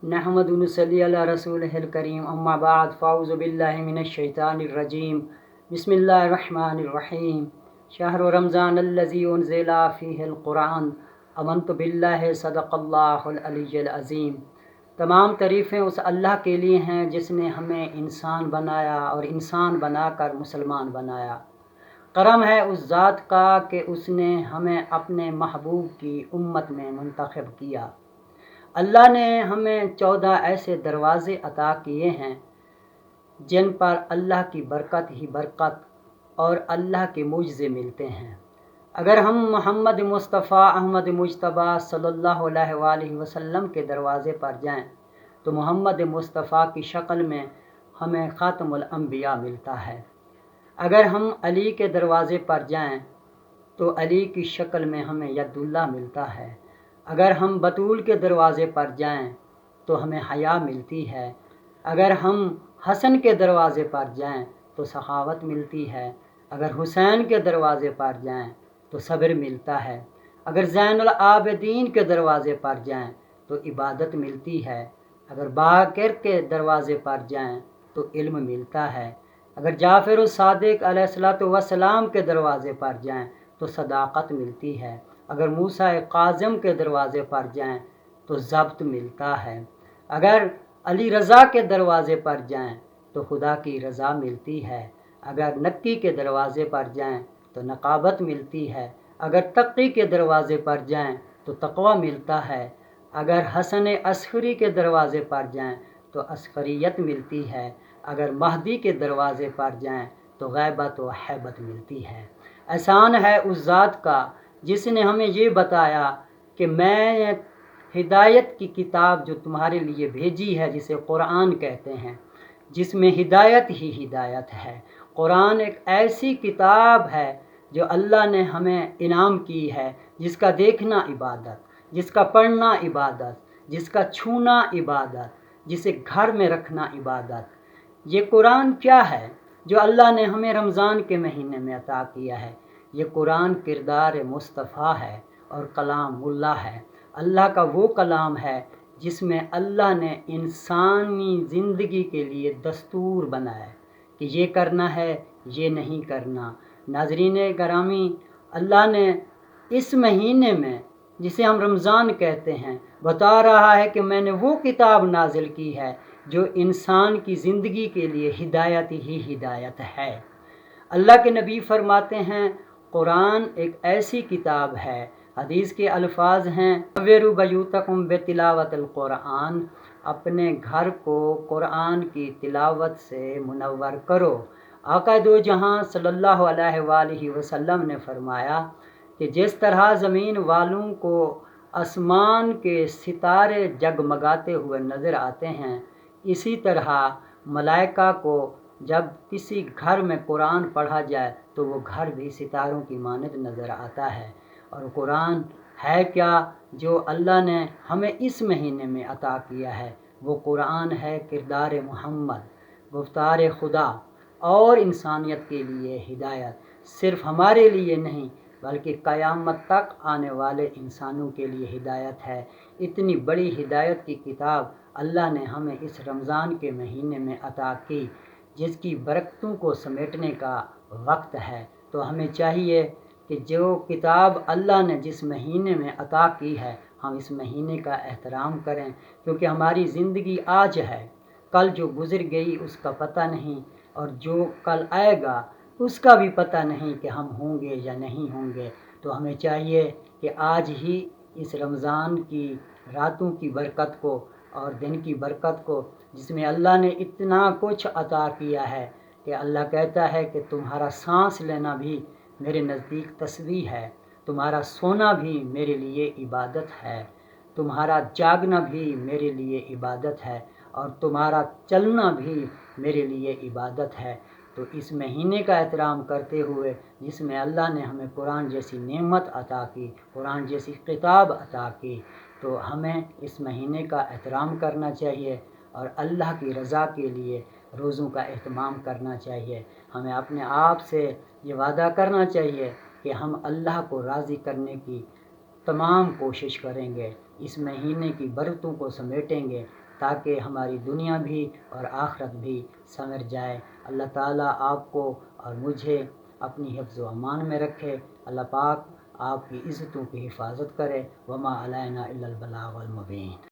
नहमदु व नसल्ली अला रसूलिहिल करीम अम्मा बाद फ़ाऊज़ु बिल्लाहि मिनश शैतानिर रजीम बिस्मिल्लाहिर रहमानिर रहीम शहरु रमज़ान अल्लज़ी उन्ज़िला फ़ीहिल क़ुरआन आमन्तु बिल्लाहि सदक़ल्लाहुल अलिय्युल अज़ीम। तमाम तारीफ़ें उस अल्लाह के लिए हैं जिसने हमें इंसान बनाया और इंसान बनाकर मुसलमान बनाया। करम है उस ज़ात का कि उसने हमें अपने महबूब की उम्मत में मुंतखब किया। अल्लाह ने हमें 14 ऐसे दरवाज़े अता किए हैं जिन पर अल्लाह की बरकत ही बरकत और अल्लाह के मुजज़े मिलते हैं। अगर हम मोहम्मद मुस्तफ़ा अहमद मुज्तबा सल्लल्लाहु अलैहि वसल्लम के दरवाज़े पर जाएं तो मोहम्मद मुस्तफ़ा की शक्ल में हमें ख़ातमुल अंबिया मिलता है। अगर हम अली के दरवाज़े पर जाएं तो अली की शक्ल में हमें यदुल्ला मिलता है। अगर हम बतूल के दरवाज़े पर जाएं तो हमें हया मिलती है। अगर हम हसन के दरवाज़े पर जाएं तो सखावत मिलती है। अगर हुसैन के दरवाज़े पर जाएं तो सब्र मिलता है। अगर ज़ैनुल आबिदीन के दरवाज़े पर जाएं तो इबादत मिलती है। अगर बाक़िर के दरवाज़े पर जाएं तो इल्म मिलता है। अगर जाफ़िर सादिक अलैहिस्सलातु वस्सलाम के दरवाज़े पर जाएं तो सदाक़त मिलती है। अगर मूसा काज़िम के दरवाज़े पर जाएं तो ज़ब्त मिलता है। अगर अली रज़ा के दरवाज़े पर जाएं तो खुदा की रज़ा मिलती है। अगर नक्की के दरवाज़े पर जाएं तो नकाबत मिलती है। अगर तक़ी के दरवाज़े पर जाएं तो तक़वा मिलता है। अगर हसन अस्करी के दरवाज़े पर जाएं तो अस्करियत मिलती है। अगर महदी के दरवाज़े पर जाएं तो गैबत व हैबत मिलती है। एहसान है उस ज़ात का जिसने हमें ये बताया कि मैं हिदायत की किताब जो तुम्हारे लिए भेजी है जिसे क़ुरआन कहते हैं, जिसमें हिदायत ही हिदायत है। क़ुरआन एक ऐसी किताब है जो अल्लाह ने हमें इनाम की है, जिसका देखना इबादत, जिसका पढ़ना इबादत, जिसका छूना इबादत, जिसे घर में रखना इबादत। ये कुरान क्या है जो अल्लाह ने हमें रमज़ान के महीने में अता किया है? ये कुरान किरदार मुस्तफ़ा है और कलामुल्लाह है। अल्लाह का वो कलाम है जिसमें अल्लाह ने इंसानी ज़िंदगी के लिए दस्तूर बनाया कि ये करना है, ये नहीं करना। नाज़रीन करामी, अल्लाह ने इस महीने में जिसे हम रमज़ान कहते हैं बता रहा है कि मैंने वो किताब नाजिल की है जो इंसान की ज़िंदगी के लिए हिदायत ही हिदायत है। अल्लाह के नबी फरमाते हैं कुरान एक ऐसी किताब है, हदीस के अल्फाज हैं नव्विरू बयूतकुम बितिलावतिल कुरान, अपने घर को कुरान की तिलावत से मुनव्वर करो। आका दो जहां सल्लल्लाहु अलैहि वसल्लम ने फरमाया कि जिस तरह ज़मीन वालों को आसमान के सितारे जगमगाते हुए नज़र आते हैं, इसी तरह मलाइका को जब किसी घर में कुरान पढ़ा जाए तो वो घर भी सितारों की मानद नज़र आता है। और कुरान है क्या जो अल्लाह ने हमें इस महीने में अता किया है? वो कुरान है किरदार मोहम्मद, गुफ्तार खुदा और इंसानियत के लिए हिदायत। सिर्फ़ हमारे लिए नहीं बल्कि क़यामत तक आने वाले इंसानों के लिए हिदायत है। इतनी बड़ी हिदायत की किताब अल्लाह ने हमें इस रमज़ान के महीने में अता की, जिसकी बरकतों को समेटने का वक्त है। तो हमें चाहिए कि जो किताब अल्लाह ने जिस महीने में अता की है हम इस महीने का एहतराम करें, क्योंकि हमारी ज़िंदगी आज है, कल जो गुज़र गई उसका पता नहीं और जो कल आएगा उसका भी पता नहीं कि हम होंगे या नहीं होंगे। तो हमें चाहिए कि आज ही इस रमज़ान की रातों की बरकत को और दिन की बरकत को, जिसमें अल्लाह ने इतना कुछ अता किया है कि अल्लाह कहता है कि तुम्हारा सांस लेना भी मेरे नज़दीक तस्बीह है, तुम्हारा सोना भी मेरे लिए इबादत है, तुम्हारा जागना भी मेरे लिए इबादत है और तुम्हारा चलना भी मेरे लिए इबादत है। तो इस महीने का एहतराम करते हुए जिसमें अल्लाह ने हमें कुरान जैसी नेमत अता की, कुरान जैसी किताब अता की, तो हमें इस महीने का एहतराम करना चाहिए और अल्लाह की रज़ा के लिए रोज़ों का एहतमाम करना चाहिए। हमें अपने आप से ये वादा करना चाहिए कि हम अल्लाह को राज़ी करने की तमाम कोशिश करेंगे, इस महीने की बरकतों को समेटेंगे تاکہ ہماری دنیا بھی اور آخرت بھی سنور جائے۔ اللہ تعالیٰ آپ کو اور مجھے اپنی حفظ و امان میں رکھے۔ اللہ پاک آپ کی عزتوں کی حفاظت کرے۔ وما علینا الا البلاغ المبین۔